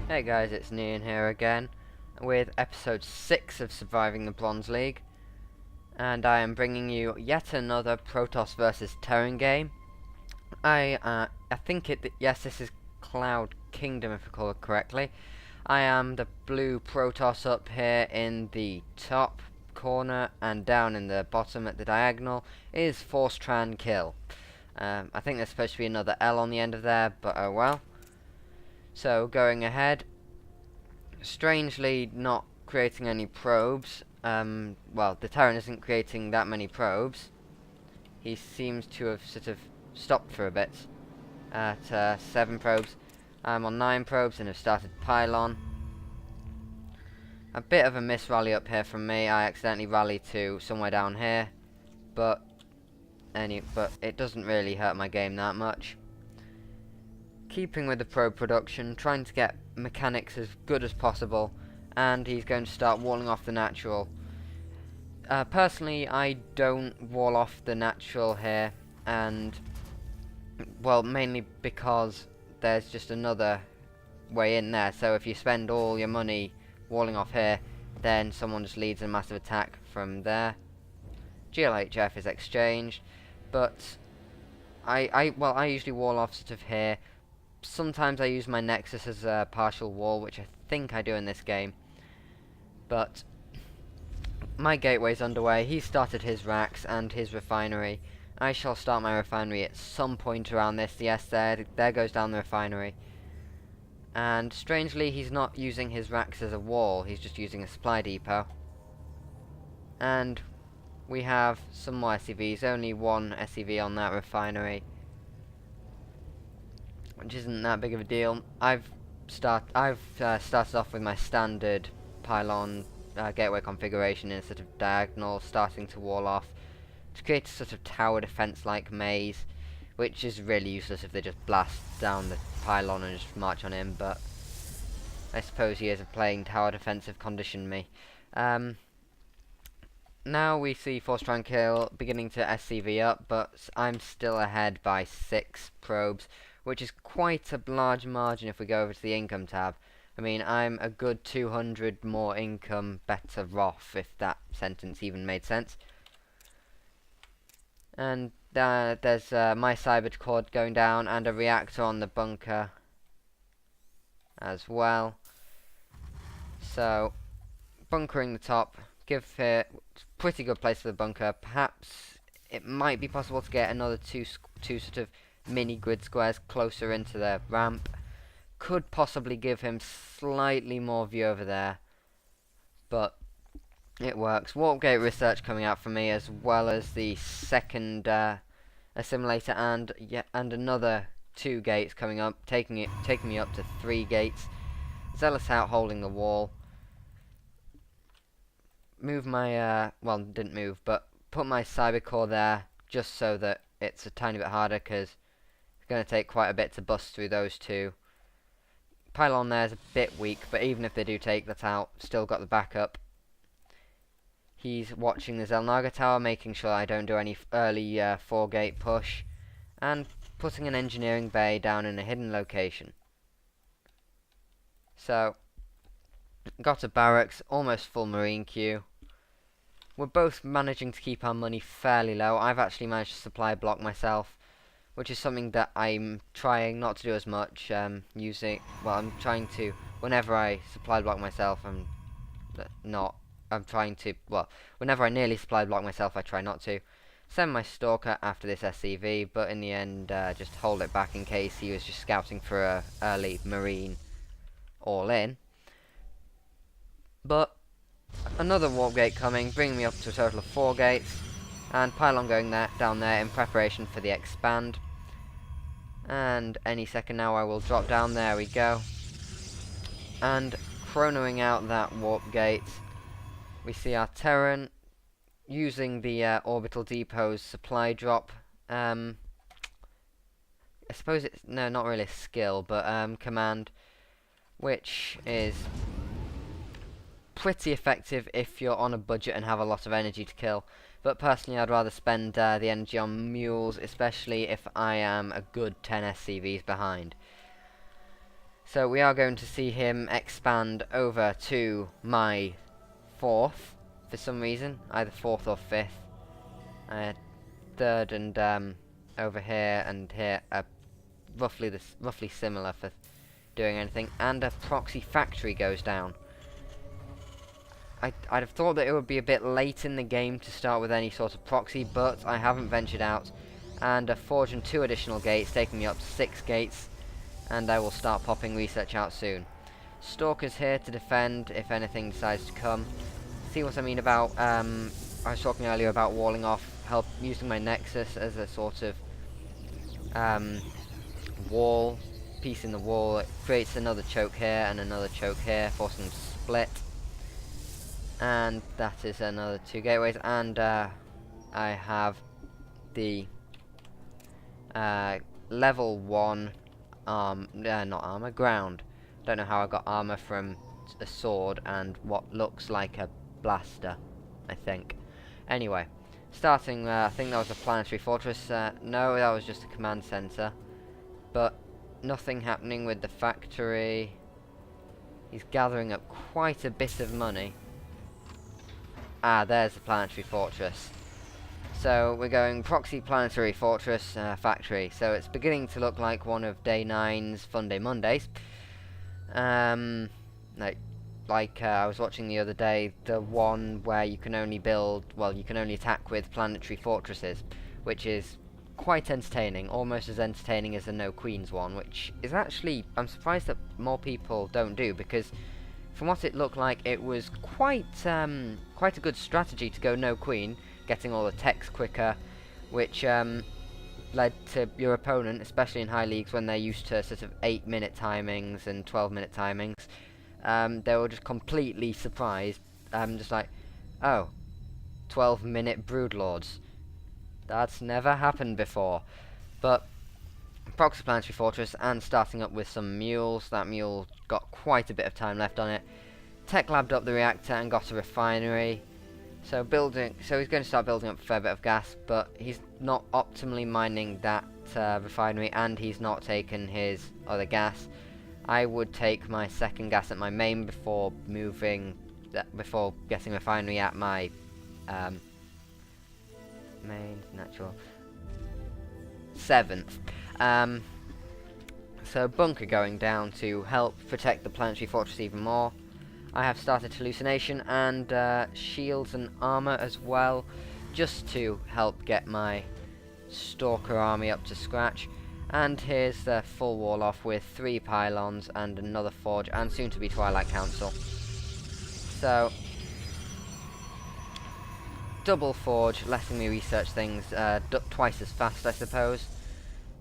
Hey guys, it's Nean here again with episode 6 of Surviving the Bronze League, and I am bringing you yet another Protoss versus Terran game. I think yes, this is Cloud Kingdom if I recall it correctly. I am the blue Protoss up here in the top corner, and down in the bottom at the diagonal is Force Tran Kill. I think there's supposed to be another L on the end of there, but oh well. So going ahead, strangely not creating any probes. Well, the Terran isn't creating that many probes. He seems to have sort of stopped for a bit at 7 probes. I'm on 9 probes and have started pylon. A bit of a miss rally up here from me. I accidentally rallied to somewhere down here, but it doesn't really hurt my game that much. Keeping with the probe production, trying to get mechanics as good as possible, and he's going to start walling off the natural. Personally, I don't wall off the natural here, and well, mainly because there's just another way in there. So if you spend all your money walling off here, then someone just leads a massive attack from there. GLHF is exchanged, but I usually wall off sort of here. Sometimes I use my Nexus as a partial wall, which I think I do in this game. But my gateway's underway. He started his racks and his refinery. I shall start my refinery at some point around this. Yes, there goes down the refinery. And strangely, he's not using his racks as a wall. He's just using a supply depot. And we have some more SCVs. Only one SCV on that refinery, which isn't that big of a deal. I've started off with my standard pylon gateway configuration in a sort of diagonal, starting to wall off to create a sort of tower defense-like maze, which is really useless if they just blast down the pylon and just march on him. But I suppose years of playing tower defensive conditioned me. Now we see Force Tran Kill beginning to SCV up, but I'm still ahead by 6 probes, which is quite a large margin if we go over to the income tab. I mean, I'm a good 200 more income better off, if that sentence even made sense. And there's my cyber cord going down, and a reactor on the bunker as well. So, bunkering the top, give it pretty good place for the bunker. Perhaps it might be possible to get another two sort of mini grid squares closer into the ramp. Could possibly give him slightly more view over there, but it works. Warp gate research coming out for me, as well as the second assimilator, and another 2 gates coming up, taking me up to 3 gates. Zealous out holding the wall. Move my well, didn't move, but put my cyber core there just so that it's a tiny bit harder, because it's going to take quite a bit to bust through those 2. Pylon there is a bit weak, but even if they do take that out, still got the backup. He's watching the Zelnaga tower, making sure I don't do any early 4-gate push, and putting an engineering bay down in a hidden location. So, got a barracks, almost full marine queue. We're both managing to keep our money fairly low. I've actually managed to supply block myself, which is something that I'm trying not to do as much. I'm trying to, whenever I supply block myself, whenever I nearly supply block myself, I try not to. Send my stalker after this SCV, but in the end, just hold it back in case he was just scouting for a early marine all in. But another warp gate coming, bringing me up to a total of 4 gates, and pylon going down there in preparation for the expand. And any second now I will drop down. There we go. And chronoing out that warp gate, we see our Terran using the orbital depot's supply drop. I suppose it's not really a skill, but command, which is pretty effective if you're on a budget and have a lot of energy to kill. But personally, I'd rather spend the energy on mules, especially if I am a good 10 SCVs behind. So we are going to see him expand over to my 4th for some reason, either 4th or 5th. 3rd and over here and here are roughly similar for doing anything, and a proxy factory goes down. I'd have thought that it would be a bit late in the game to start with any sort of proxy, but I haven't ventured out, and a forge and 2 additional gates, taking me up to 6 gates, and I will start popping research out soon. Stalker's here to defend if anything decides to come. See what I mean about, I was talking earlier about walling off, using my Nexus as a sort of piece in the wall. It creates another choke here and another choke here, forcing them to split. And that is another 2 gateways, and I have the level 1 not armor, ground. Don't know how I got armor from a sword and what looks like a blaster, I think. Anyway, starting, I think that was a planetary fortress. No, that was just a command center. But nothing happening with the factory. He's gathering up quite a bit of money. Ah, there's the planetary fortress. So we're going proxy planetary fortress factory. So it's beginning to look like one of Day 9's Fun Day Mondays. Like I was watching the other day, the one where you can only attack with planetary fortresses, which is quite entertaining, almost as entertaining as the No Queens one, which is actually, I'm surprised that more people don't do, because from what it looked like, it was quite a good strategy to go no queen, getting all the techs quicker, which led to your opponent, especially in high leagues when they're used to sort of 8-minute timings and 12-minute timings, they were just completely surprised, just like, oh, 12-minute broodlords. That's never happened before. But proxy planetary fortress and starting up with some mules. That mule got quite a bit of time left on it. Tech labbed up the reactor and got a refinery. So he's going to start building up a fair bit of gas, but he's not optimally mining that refinery, and he's not taken his other gas. I would take my second gas at my main before getting refinery at my main natural 7th. So bunker going down to help protect the planetary fortress even more. I have started hallucination and shields and armor as well, just to help get my stalker army up to scratch. And here's the full wall off with 3 pylons and another forge, and soon to be Twilight Council. So double forge, letting me research things twice as fast, I suppose.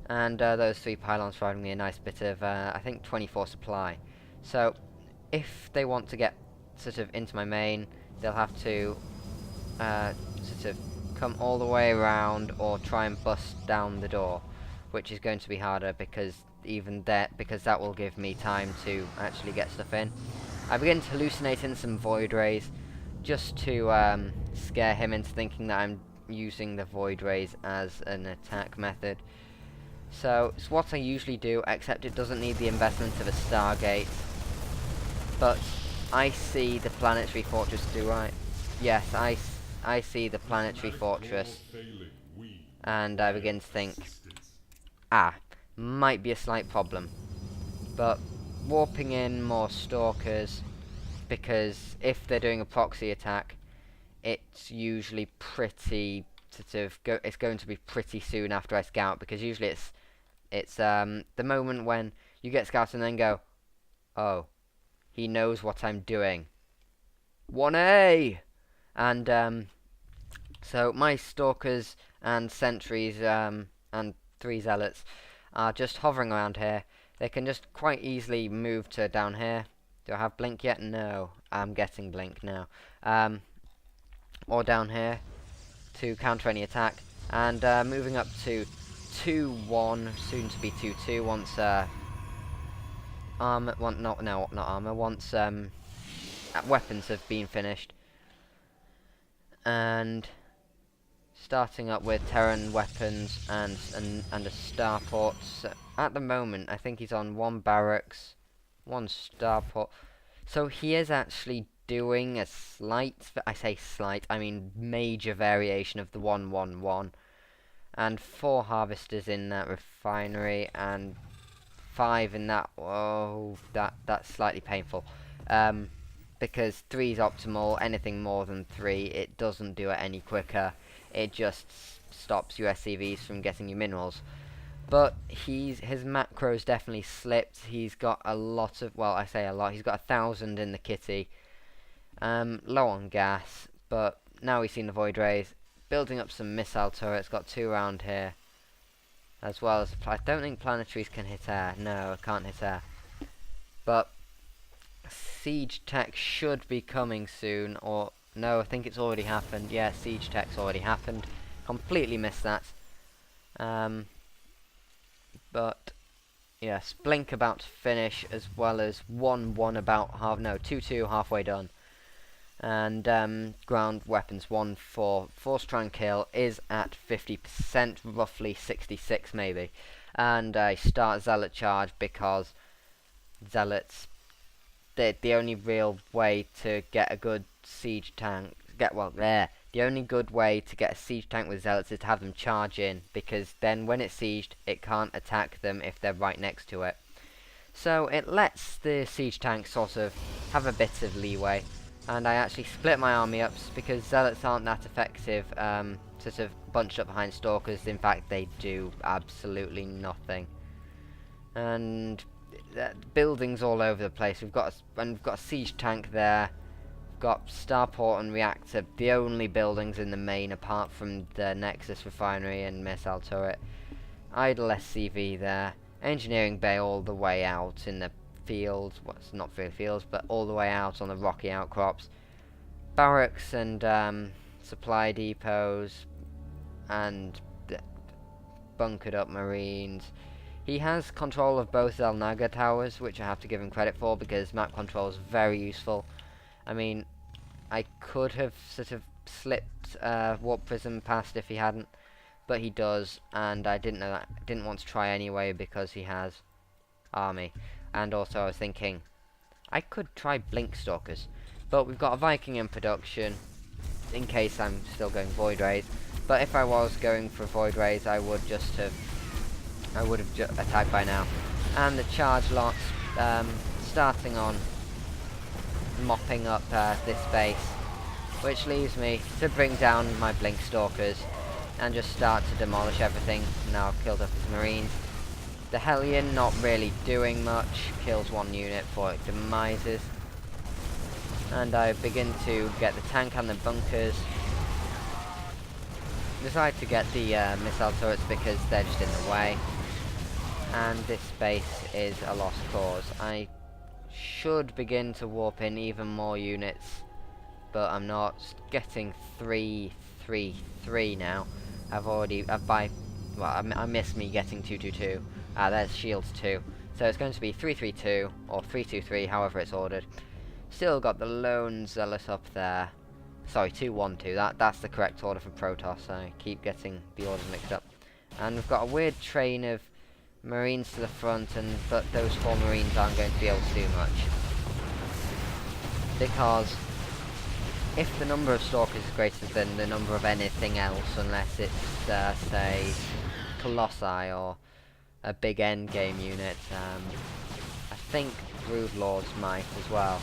And those 3 pylons providing me a nice bit of, I think, 24 supply. So if they want to get sort of into my main, they'll have to sort of come all the way around or try and bust down the door, which is going to be harder because that will give me time to actually get stuff in. I begin to hallucinate in some void rays, just to scare him into thinking that I'm using the void rays as an attack method. So it's what I usually do, except it doesn't need the investment of a Stargate. But I see the planetary fortress, do I? Yes, I see the planetary fortress, and I begin to think, might be a slight problem. But warping in more stalkers, because if they're doing a proxy attack, it's usually pretty it's going to be pretty soon after I scout, because usually it's the moment when you get scouted and then go, oh, he knows what I'm doing. 1A! And so my stalkers and sentries and 3 zealots are just hovering around here. They can just quite easily move to down here. Do I have blink yet? No, I'm getting blink now. Or down here to counter any attack, and moving up to 2-1, soon to be 2-2 once once weapons have been finished, and starting up with Terran weapons and a starport. So at the moment, I think he's on 1 barracks, one starport. So he is actually doing a slight, I say slight, I mean major variation of the 111, and 4 harvesters in that refinery, and 5 in that. Oh, that's slightly painful. Because 3 is optimal. Anything more than 3, it doesn't do it any quicker. It just stops USCVs from getting you minerals. But his macros definitely slipped. He's got a lot of, well, I say a lot. He's got 1,000 in the kitty. Low on gas, but now we've seen the void rays. Building up some missile turrets. Got 2 around here, as well as I don't think planetaries can hit air. No, it can't hit air. But siege tech should be coming soon, or no, I think it's already happened. Yeah, siege tech's already happened. Completely missed that. But yes, Blink about to finish, as well as 1-1 about half, no, 2-2 halfway done. And ground weapons 1-4. Force try and kill is at 50%, roughly 66 maybe. And I start Zealot charge because Zealots, the only real way to get a good siege tank, the only good way to get a siege tank with Zealots is to have them charge in, because then when it's sieged, it can't attack them if they're right next to it. So it lets the siege tank sort of have a bit of leeway. And I actually split my army up because Zealots aren't that effective, sort of bunched up behind Stalkers. In fact, they do absolutely nothing. And buildings all over the place. We've got a siege tank there. We've got starport and reactor, the only buildings in the main apart from the Nexus refinery and missile turret. Idle SCV there. Engineering bay all the way out in the fields, well, it's not really fields, but all the way out on the rocky outcrops. Barracks and supply depots and bunkered up marines. He has control of both El Naga towers, which I have to give him credit for, because map control is very useful. I mean, I could have sort of slipped Warp Prism past if he hadn't, but he does, and I didn't want to try anyway because he has army. And also I was thinking, I could try Blink Stalkers, but we've got a Viking in production, in case I'm still going Void Rays. But if I was going for Void Rays, I would have attacked by now. And the charge lots, starting on mopping up this base, which leaves me to bring down my Blink Stalkers and just start to demolish everything. Now I've killed up his marines. The Hellion not really doing much, kills 1 unit before it demises. And I begin to get the tank and the bunkers. Decide to get the missile turrets because they're just in the way. And this base is a lost cause. I should begin to warp in even more units, but I'm not. Getting 3-3-3 now. I missed me getting 2-2-2. There's shields 2. So it's going to be 3-3-2 or 3-2-3, however it's ordered. Still got the lone Zealot up there. Sorry, 2-1-2. That's the correct order for Protoss. I keep getting the orders mixed up. And we've got a weird train of Marines to the front, but those 4 Marines aren't going to be able to do much. Because if the number of Stalkers is greater than the number of anything else, unless it's, say, Colossi or a big endgame unit, I think Brood Lords might as well.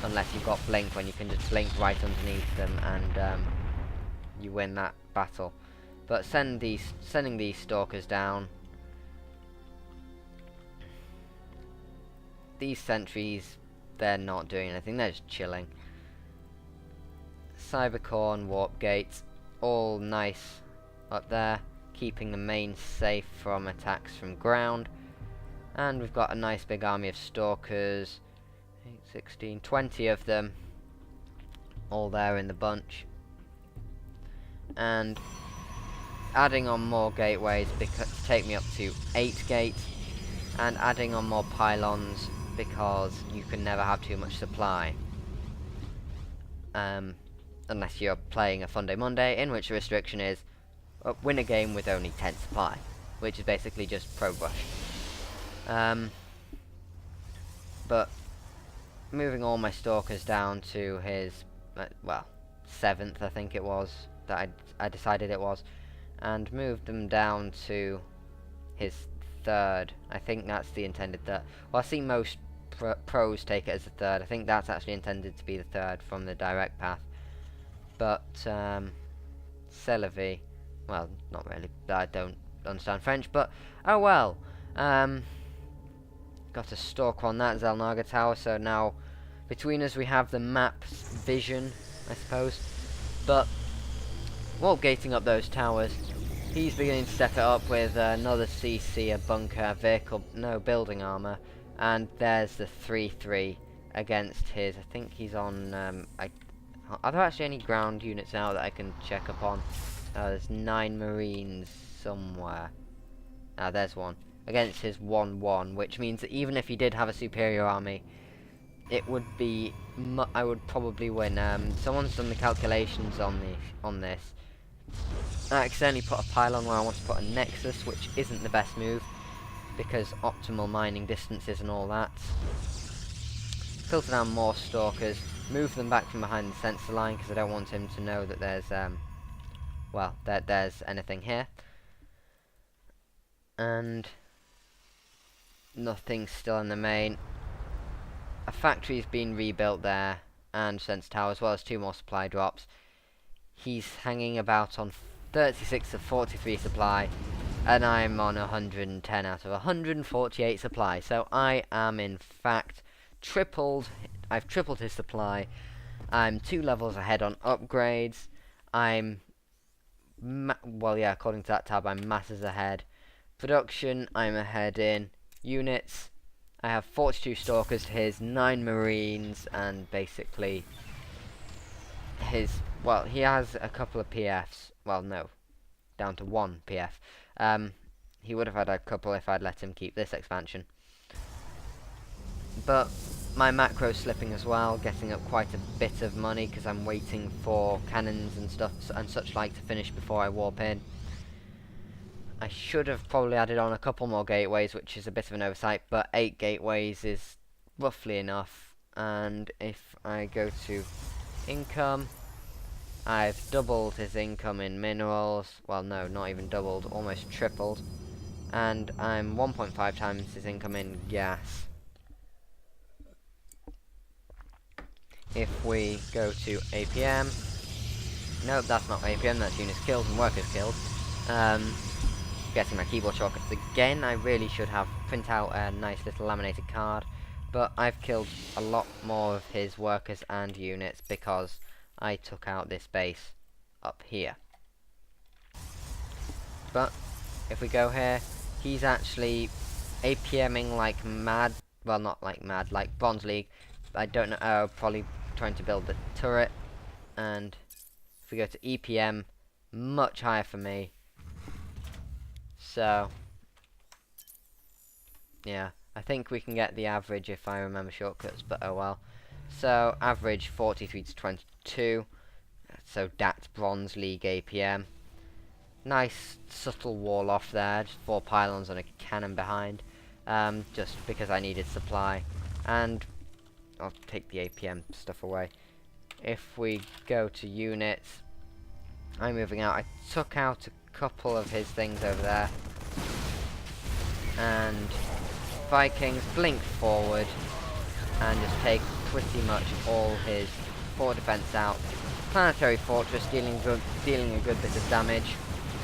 Unless you've got Blink, when you can just blink right underneath them and you win that battle. But sending these Stalkers down. These sentries, they're not doing anything, they're just chilling. Cybercore and Warp Gates, all nice up there, keeping the main safe from attacks from ground. And we've got a nice big army of Stalkers, 8, 16, 20 of them, all there in the bunch. And adding on more gateways to take me up to 8 gates, and adding on more pylons because you can never have too much supply. Unless you're playing a Fun Day Monday, in which the restriction is win a game with only 10 supply, which is basically just pro brush. But moving all my stalkers down to his, well, 7th, I think it was, that I decided it was, and moved them down to his 3rd. I think that's the intended 3rd. Well, I see most pros take it as the 3rd. I think that's actually intended to be the 3rd from the direct path. But, Celavi, well, not really, I don't understand French, but, oh well. Got a stalker on that Zelnaga tower, so now between us we have the map's vision, I suppose. But while gating up those towers, he's beginning to step it up with another CC, a bunker, building armor, and there's the 3-3 against his. I think he's on. Are there actually any ground units now that I can check upon? There's 9 Marines somewhere. There's one against his 1-1, which means that even if he did have a superior army, it would be. I would probably win. Someone's done the calculations on this. I accidentally put a pylon where I want to put a nexus, which isn't the best move because optimal mining distances and all that. Filter down more stalkers, move them back from behind the sensor line because I don't want him to know that there's there's anything here. And nothing's still in the main. A factory's been rebuilt there, and sensor tower, as well as 2 more supply drops. He's hanging about on 36 of 43 supply, and I'm on 110 out of 148 supply. So I am in fact I've tripled his supply. I'm 2 levels ahead on upgrades. I'm according to that tab, I'm masses ahead. Production, I'm ahead in units. I have 42 stalkers to his 9 marines, and basically his, he has a couple of PFs. Well, no, down to 1 PF. He would have had a couple if I'd let him keep this expansion. But my macro's slipping as well, getting up quite a bit of money because I'm waiting for cannons and stuff and such like to finish before I warp in. I should have probably added on a couple more gateways, which is a bit of an oversight, but 8 gateways is roughly enough. And if I go to income, I've doubled his income in minerals. Well, no, not even doubled, almost tripled. And I'm 1.5 times his income in gas. If we go to APM, nope, that's not APM, that's units killed and workers killed. Getting my keyboard shortcuts again. I really should have print out a nice little laminated card, but I've killed a lot more of his workers and units because I took out this base up here. But if we go here, he's actually APMing like mad. Well, not like mad, like Bronze League. I don't know, probably trying to build the turret. And if we go to EPM, much higher for me. So, yeah, I think we can get the average if I remember shortcuts, but oh well. So, average 43 to 22. So, that's Bronze League APM. Nice subtle wall off there, just 4 pylons and a cannon behind. Just because I needed supply. And I'll take the APM stuff away. If we go to units, I'm moving out. I took out a couple of his things over there. And Vikings blink forward and just take pretty much all his forward defense out. Planetary Fortress dealing a good bit of damage.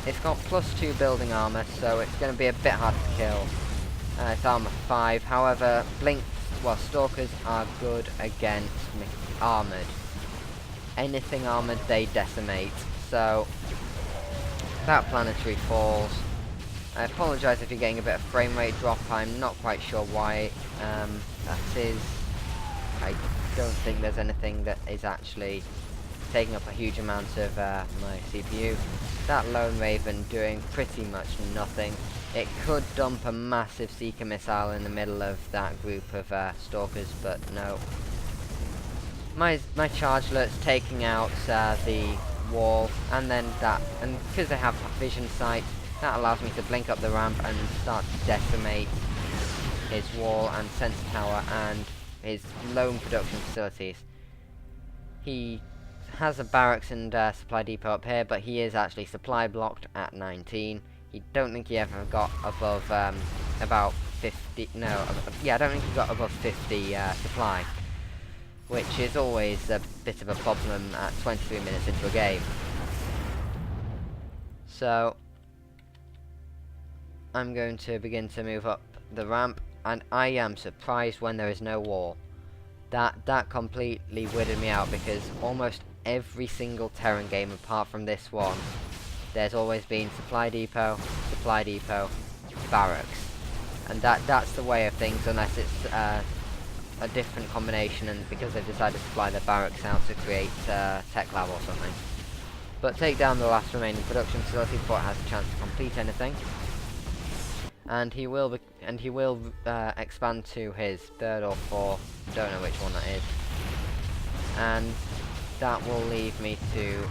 It's got +2 building armor, so it's going to be a bit hard to kill. It's armor 5. However, stalkers are good against armored. Anything armored, they decimate. So that planetary falls. I apologise if you're getting a bit of frame rate drop. I'm not quite sure why that is. I don't think there's anything that is actually taking up a huge amount of my CPU. That Lone Raven doing pretty much nothing. It could dump a massive Seeker missile in the middle of that group of stalkers, but no. My Chargelet's taking out the wall, and then and because they have vision sight, that allows me to blink up the ramp and start to decimate his wall and sensor tower and his lone production facilities. He has a barracks and supply depot up here, but he is actually supply blocked at 19. He don't think he ever got above about 50. No, yeah, I don't think he got above 50 supply, which is always a bit of a problem at 23 minutes into a game. So I'm going to begin to move up the ramp, and I am surprised when there is no wall. That completely weirded me out, because almost every single Terran game apart from this one, there's always been supply depot, barracks, and that's the way of things, unless it's a different combination, and because they've decided to supply their barracks out to create tech lab or something. But take down the last remaining production facility before it has a chance to complete anything, and he will expand to his third or fourth, don't know which one that is, and that will leave me to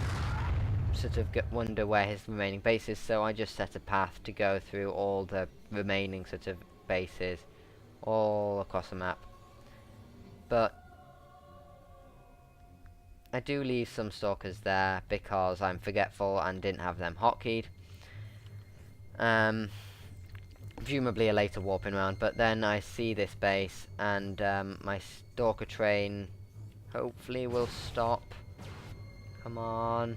sort of wonder where his remaining base is. So I just set a path to go through all the remaining sort of bases all across the map, but I do leave some stalkers there because I'm forgetful and didn't have them hotkeyed. Presumably a later warping round, but then I see this base, and my stalker train hopefully will stop. Come on.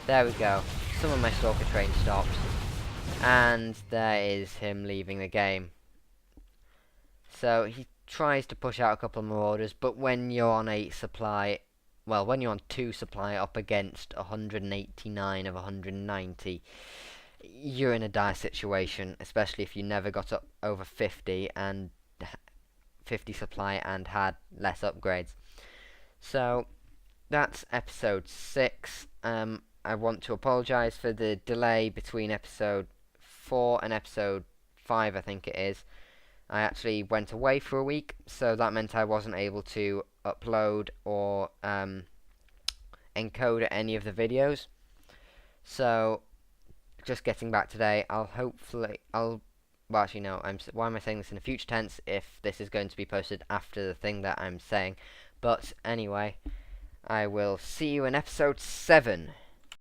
There we go. Some of my stalker train stopped, and there is him leaving the game. So he tries to push out a couple more orders, but when you're on 8 supply, well, when you're on 2 supply up against 189 of 190, you're in a dire situation, especially if you never got up over 50 supply and had less upgrades. So that's episode 6. I want to apologise for the delay between episode 4 and episode 5, I think it is. I actually went away for a week, so that meant I wasn't able to upload or encode any of the videos. So just getting back today, well, actually no, why am I saying this in the future tense if this is going to be posted after the thing that I'm saying? But anyway, I will see you in episode 7.